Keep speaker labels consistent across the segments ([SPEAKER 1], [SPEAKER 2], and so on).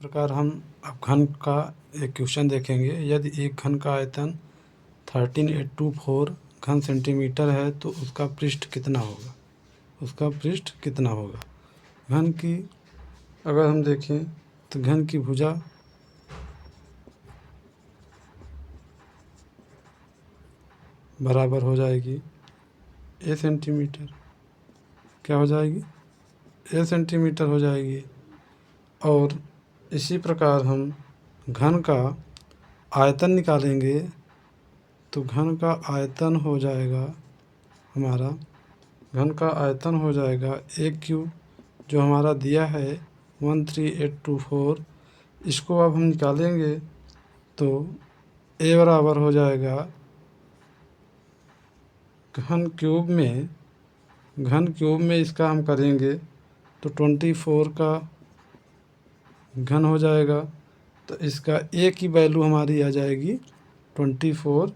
[SPEAKER 1] प्रकार हम अब घन का एक क्वेश्चन देखेंगे। यदि एक घन का आयतन 13824 घन सेंटीमीटर है तो उसका पृष्ठ कितना होगा। घन की अगर हम देखें तो घन की भुजा बराबर हो जाएगी ए सेंटीमीटर, क्या हो जाएगी, ए सेंटीमीटर हो जाएगी। और इसी प्रकार हम घन का आयतन निकालेंगे तो घन का आयतन हो जाएगा हमारा, घन का आयतन हो जाएगा ए क्यूब जो हमारा दिया है 13824। इसको अब हम निकालेंगे तो ए बराबर हो जाएगा घन क्यूब में इसका हम करेंगे तो 24 का घन हो जाएगा। तो इसका ए की वैल्यू हमारी आ जाएगी 24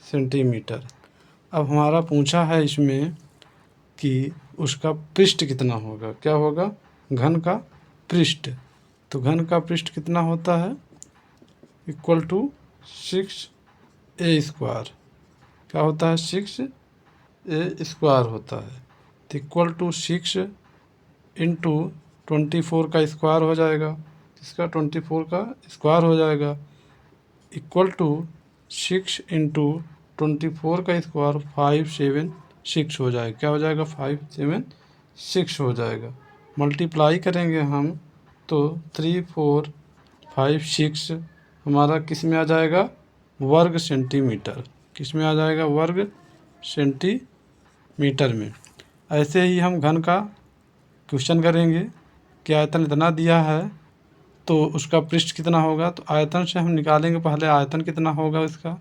[SPEAKER 1] सेंटीमीटर। अब हमारा पूछा है इसमें कि उसका पृष्ठ कितना होगा, क्या होगा, घन का पृष्ठ। तो घन का पृष्ठ कितना होता है, इक्वल टू 6a², क्या होता है, 6a² होता है। तो इक्वल टू 6 इंटू 24 का स्क्वायर हो जाएगा, इसका 24 का स्क्वायर हो जाएगा, इक्वल टू 6 इंटू 24 का स्क्वायर 576 हो जाएगा, क्या हो जाएगा, 576 हो जाएगा। मल्टीप्लाई करेंगे हम तो 3456 हमारा किस में आ जाएगा, वर्ग सेंटीमीटर, किस में आ जाएगा, वर्ग सेंटीमीटर में। ऐसे ही हम घन का क्वेश्चन करेंगे कि आयतन इतना दिया है तो उसका पृष्ठ कितना होगा। तो आयतन से हम निकालेंगे पहले आयतन कितना होगा इसका,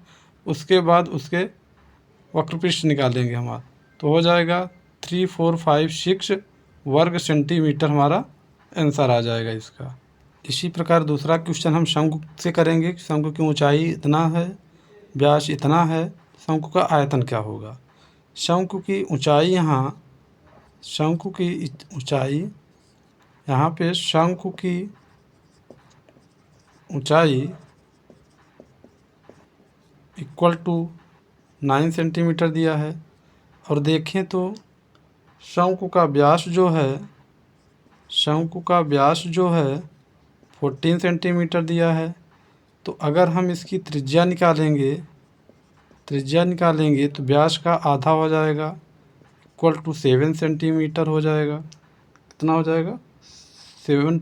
[SPEAKER 1] उसके बाद उसके वक्र पृष्ठ निकालेंगे हमारा, तो हो जाएगा 3456 वर्ग सेंटीमीटर, हमारा आंसर आ जाएगा इसका। इसी प्रकार दूसरा क्वेश्चन हम शंकु से करेंगे। शंकु की ऊंचाई इतना है, व्यास इतना है, शंकु का आयतन क्या होगा। शंकु की ऊंचाई यहाँ पे शंकु की ऊंचाई इक्वल टू 9 सेंटीमीटर दिया है। और देखें तो शंकु का व्यास जो है 14 सेंटीमीटर दिया है। तो अगर हम इसकी त्रिज्या निकालेंगे तो व्यास का आधा हो जाएगा, इक्वल टू 7 सेंटीमीटर हो जाएगा। कितना हो जाएगा, 7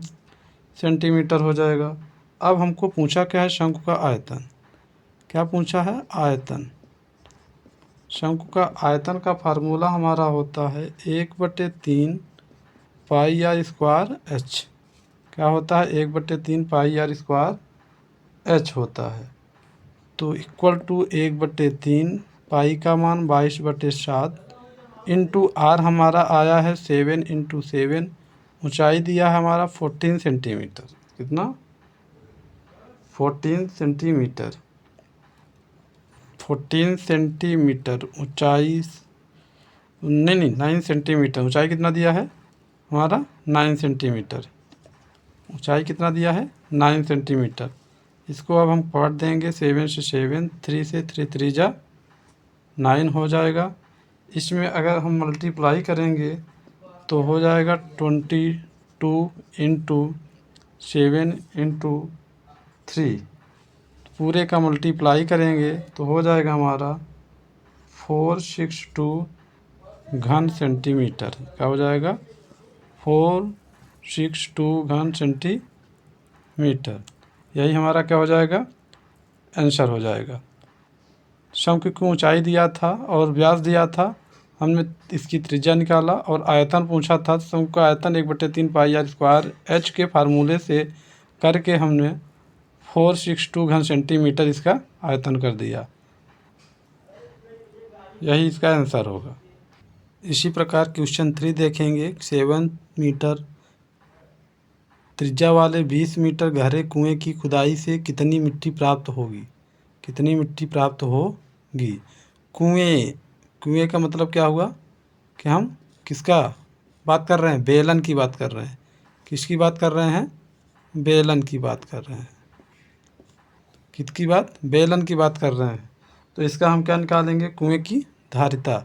[SPEAKER 1] सेंटीमीटर हो जाएगा। अब हमको पूछा क्या है, शंकु का आयतन, क्या पूछा है, आयतन। शंकु का आयतन का फार्मूला हमारा होता है 1/3 पाई आर स्क्वायर एच, क्या होता है, 1/3 पाई आर स्क्वायर एच होता है। तो इक्वल टू 1/3 पाई का मान 22/7 इंटू आर हमारा आया है 7 इंटू 7, ऊंचाई दिया है हमारा 14 सेंटीमीटर, कितना, 14 सेंटीमीटर, 14 सेंटीमीटर ऊंचाई, नहीं 9 सेंटीमीटर ऊंचाई कितना दिया है हमारा, 9 सेंटीमीटर ऊंचाई कितना दिया है, 9 सेंटीमीटर। इसको अब हम काट देंगे, 7 से 7, 3 से 3, 3 जा 9 हो जाएगा। इसमें अगर हम मल्टीप्लाई करेंगे तो हो जाएगा 22 इंटू 7 इंटू 3, पूरे का मल्टीप्लाई करेंगे तो हो जाएगा हमारा 462 घन सेंटीमीटर, क्या हो जाएगा, 462 घन सेंटीमीटर। यही हमारा क्या हो जाएगा, आंसर हो जाएगा। शंकु की ऊंचाई दिया था और व्यास दिया था, हमने इसकी त्रिज्या निकाला और आयतन पूछा था। शंकु का आयतन 1/3 पाई आर स्क्वायर एच के फार्मूले से करके हमने 462 घन सेंटीमीटर इसका आयतन कर दिया, यही इसका आंसर होगा। इसी प्रकार क्वेश्चन 3 देखेंगे। 7 मीटर त्रिज्या वाले 20 मीटर गहरे कुएं की खुदाई से कितनी मिट्टी प्राप्त होगी, कितनी मिट्टी प्राप्त होगी। कुएं का मतलब क्या हुआ कि हम किसका बात कर रहे हैं, बेलन की बात कर रहे हैं, किसकी बात कर रहे हैं, बेलन की बात कर रहे हैं। किसकी बात? बेलन की बात कर रहे हैं। तो इसका हम क्या निकालेंगे? कुएं की धारिता।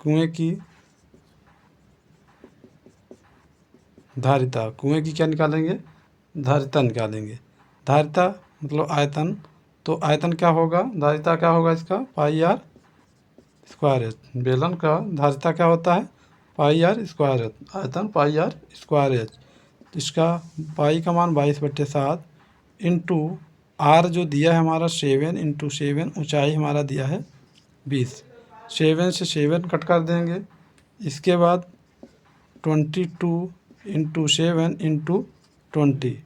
[SPEAKER 1] कुएं की धारिता, कुएं की क्या निकालेंगे? धारिता निकालेंगे। धारिता मतलब आयतन, तो आयतन क्या होगा? धारिता क्या होगा इसका? पाई आर स्क्वायर एच। बेलन का धारिता क्या होता है? पाई आर स्क्वायर एच। आयतन पाई आर स्क्वायर एच। इसका पाई का मान 22/7 इंटू आर जो दिया है हमारा 7 इंटू 7, ऊंचाई हमारा दिया है 20। 7 से 7 कट कर देंगे। इसके बाद 22 इंटू 7 इंटू 20,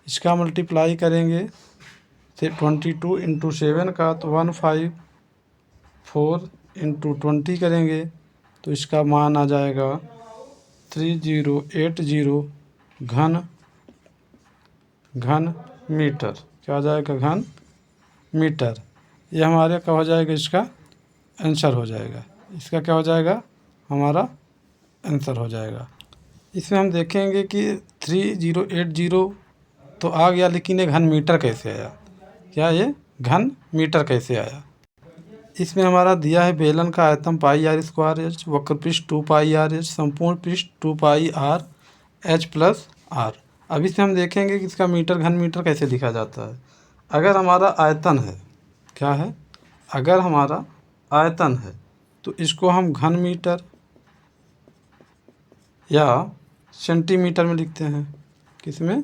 [SPEAKER 1] इसका मल्टीप्लाई करेंगे 22 इंटू 7 का तो 154 इंटू 20 करेंगे तो इसका मान आ जाएगा 3080 घन मीटर। क्या आ जाएगा? घन मीटर। ये हमारे क्या हो जाएगा? इसका आंसर हो जाएगा। इसका क्या हो जाएगा? हमारा आंसर हो जाएगा। इसमें हम देखेंगे कि 3080 तो आ गया, लेकिन ये घन मीटर कैसे आया? क्या ये घन मीटर कैसे आया? इसमें हमारा दिया है बेलन का आयतन पाई आर स्क्वायर एच, वक्र पृष्ठ 2 पाई आर एच, संपूर्ण पृष्ठ 2 पाई आर एच प्लस आर। अब इसमें हम देखेंगे कि इसका मीटर घन मीटर कैसे लिखा जाता है। अगर हमारा आयतन है, क्या है? अगर हमारा आयतन है तो इसको हम घन मीटर या सेंटीमीटर में लिखते हैं। किसमें?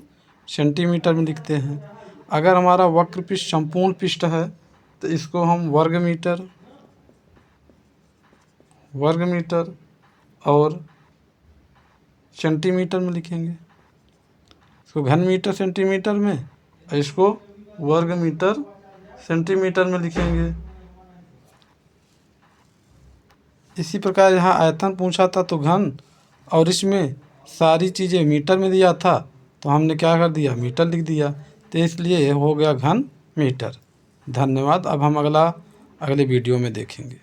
[SPEAKER 1] सेंटीमीटर में लिखते हैं। अगर हमारा वक्र पृष्ठ संपूर्ण पृष्ठ है तो इसको हम वर्ग मीटर और सेंटीमीटर में लिखेंगे। इसको घन मीटर सेंटीमीटर में और इसको वर्ग मीटर सेंटीमीटर में लिखेंगे। इसी प्रकार यहाँ आयतन पूछा था तो घन, और इसमें सारी चीज़ें मीटर में दिया था तो हमने क्या कर दिया? मीटर लिख दिया। तो इसलिए हो गया घन मीटर। धन्यवाद। अब हम अगले वीडियो में देखेंगे।